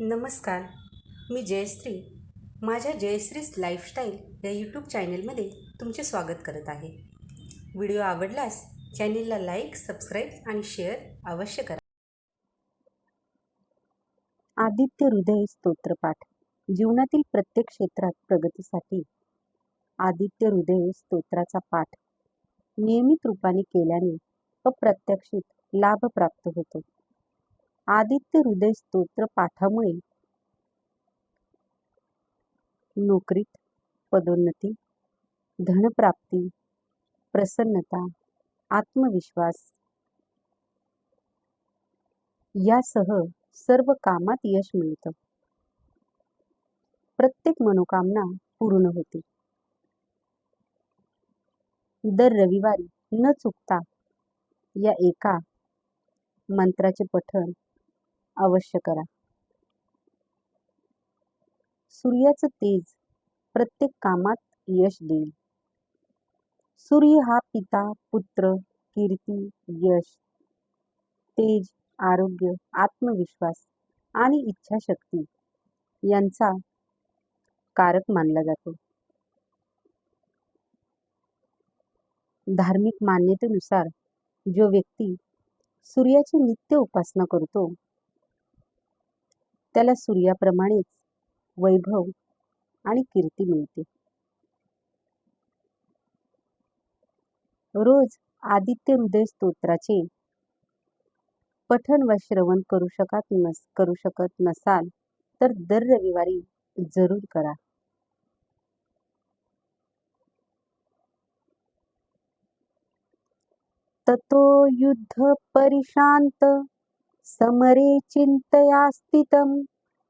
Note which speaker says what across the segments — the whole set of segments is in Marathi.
Speaker 1: नमस्कार. मी जयश्री. माझ्या जयश्रीज लाईफस्टाईल या यूट्यूब चॅनलमध्ये तुमचे स्वागत करत आहे. व्हिडिओ आवडल्यास चॅनलला लाईक, सबस्क्राईब आणि शेअर अवश्य करा.
Speaker 2: आदित्य हृदय स्तोत्रपाठ. जीवनातील प्रत्येक क्षेत्रात प्रगतीसाठी आदित्य हृदय स्तोत्राचा पाठ नियमित रूपाने केल्याने अप्रत्याशित लाभ प्राप्त होतो. आदित्य हृदय स्तोत्र पाठामुळे नोकरीत पदोन्नती, धनप्राप्ती, प्रसन्नता, आत्मविश्वास यासह सर्व कामात यश मिळतं. प्रत्येक मनोकामना पूर्ण होते. दर रविवारी न चुकता या एका मंत्राचे पठण अवश्य करा. सूर्याचं तेज प्रत्येक कामात यश देईल. सूर्य हा पिता, पुत्र, कीर्ती, यश, तेज, आरोग्य, आत्मविश्वास आणि इच्छाशक्ती यांचा कारक मानला जातो. धार्मिक मान्यतेनुसार जो व्यक्ती सूर्याची नित्य उपासना करतो त्याला सूर्याप्रमाणेच वैभव आणि कीर्ती मिळते. रोज आदित्य हृदय स्तोत्राचे पठण व श्रवण करू शकत नसाल तर दर रविवारी जरूर करा. ततो युद्ध परिशांत समरे चिंतया स्थितं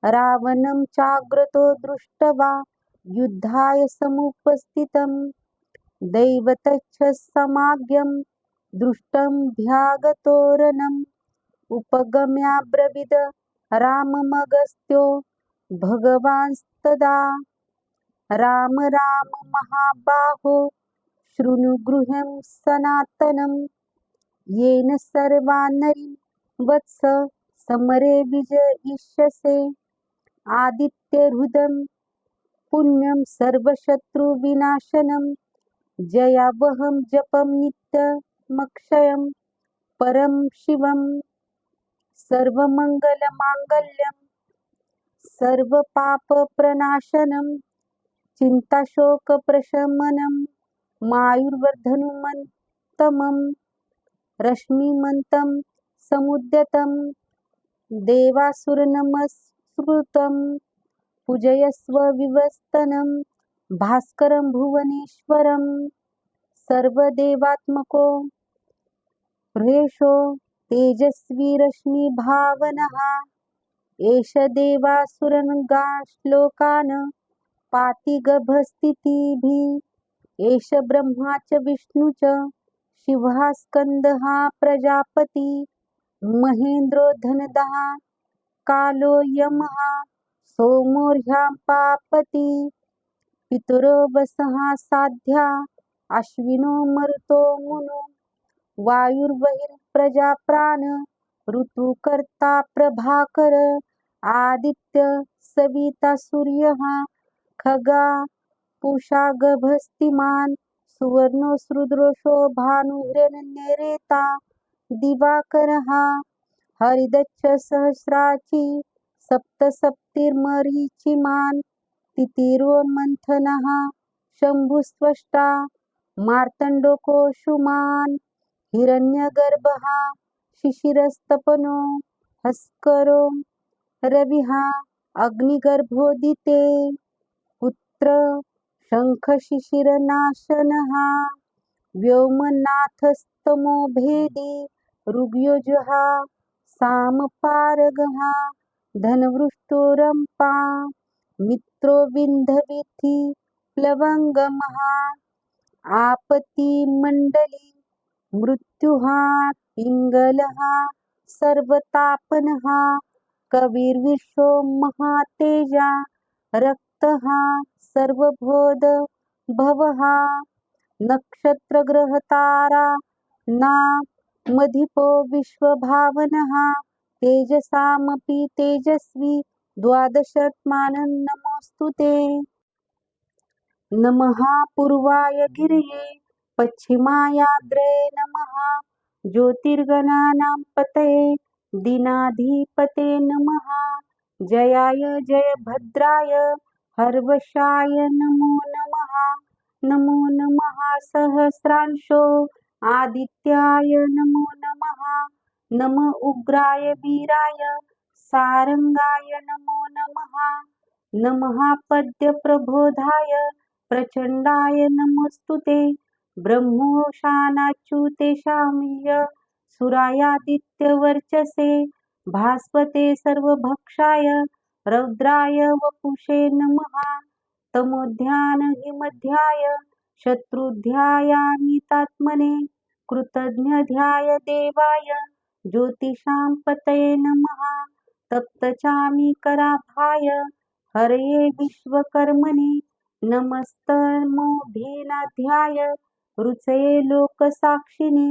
Speaker 2: रावणं चाग्रतो दृष्ट्वा युद्धाय समुपस्थितं दैवतच्छ समाग्यं दृष्टं भ्यागतोरणम् उपगम्याब्रवीद राममगस्त्यो भगवांस्तदा राम राम महाबाहो शृणु गृह्यं सनातनं येन सर्वानरी वत्स समरे विजयिष्यसे आदित्य हृदं पुण्यं सर्वशत्रुविनाशनं जयावहं जपं नित्यमक्षयं परं शिवं सर्वमंगलमांगल्यं सर्वपापप्रणाशनं चिंताशोकप्रशमनं मायुर्वर्धनुमन्तमं रश्मिमन्तं समुद्यतं देवासुरनमस्कृतं पूजयस्व विवस्तनं भास्करं भुवनेश्वरं सर्वदेवात्मको ह्रेषो तेजस्वी रश्मिभावनः एष देवासुरनगाश्लोकान् पाति गभस्थितिभिः एष ब्रह्मा च विष्णु च शिवः स्कन्दः प्रजापति महेन्द्रो धनदः कालो यमः सोमोर्ह्यां पापति पितरो वसः साध्या अश्विनो मरुतो मुनो वायुर्बहिर्प्रजाप्राण ऋतुकर्ता प्रभाकर आदित्य सविता सूर्यः खगा पूषा गभस्तिमान् सुवर्णो रुद्रोषो भानुर्यनेरेता दिवाकरः हरिदच्छ सहस्राची सप्तसप्तिर्मरीचिमान् तिथिरोन्मन्थनः शम्भुस्वष्टा मार्तण्डोकोशुमान् हिरण्यगर्भः शिशिरस्तपनो हस्करो रविः अग्निगर्भोदिते पुत्र शङ्खशिशिरनाशनः व्योमनाथस्तमो भेदी ऋग्योजः सामपारगः धनवृष्टोरम्पा मित्रो विन्धविथि प्लवङ्गमः आपत्तिमण्डली मृत्युः पिङ्गलः सर्वतापनः कविर्विश्वो महातेजा रक्तः सर्वबोध भवः नक्षत्रग्रहतारा नामधिपो विश्वभावनः तेजसामपि तेजस्वी द्वादशत्मानं नमोऽस्तुते। नमः पूर्वाय गिरये पश्चिमायाद्रे नमः ज्योतिर्गणानां पतये दीनाधिपते नमः जयाय जयभद्राय हर्वशाय नमो नमः। नमो नमः सहस्रांशो आदित्याय नमो नमः। नम उग्राय वीराय सारंगाय नमो नमः। नमः पद्यप्रबोधाय प्रचंडाय नमोस्तुते। ब्रह्मोशानाच्युतेशाय सुरायादित्यवर्चसे भास्वते सर्वभक्षाय रौद्राय वपुषे नमः। तमोध्यानहिमध्याय शत्रुध्यायामितात्मने कृतज्ञध्याय देवाय ज्योतिषां पतये नमः। तप्तचामीकराभाय हरये विश्वकर्मणे नमस्तमोभिनाध्याय रुचये लोकसाक्षिणे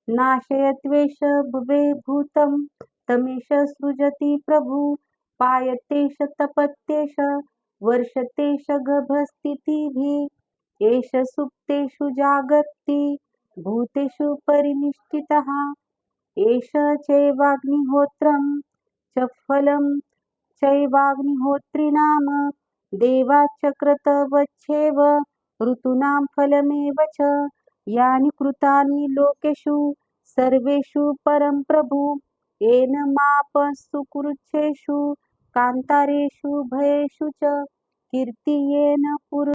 Speaker 2: नाशयत्वेष भुवे भूतं तमेष सृजति प्रभु पायतेष तपत्येष वर्षतेष गभस्थितिभिः एष सुप्तेषु जागर्ति भूतेषु परिनिष्ठितः एष चैवाग्निहोत्रं च फलं चैवाग्निहोत्रीणाम देवाच्चक्रतवच्छेव ऋतूनां फलमेव च यानि कृतानि लोकेषु सर्वेषु परं प्रभु येन मापः सुकृच्छ्रेषु कान्तारेषु भयेषु च कीर्तियेन पुर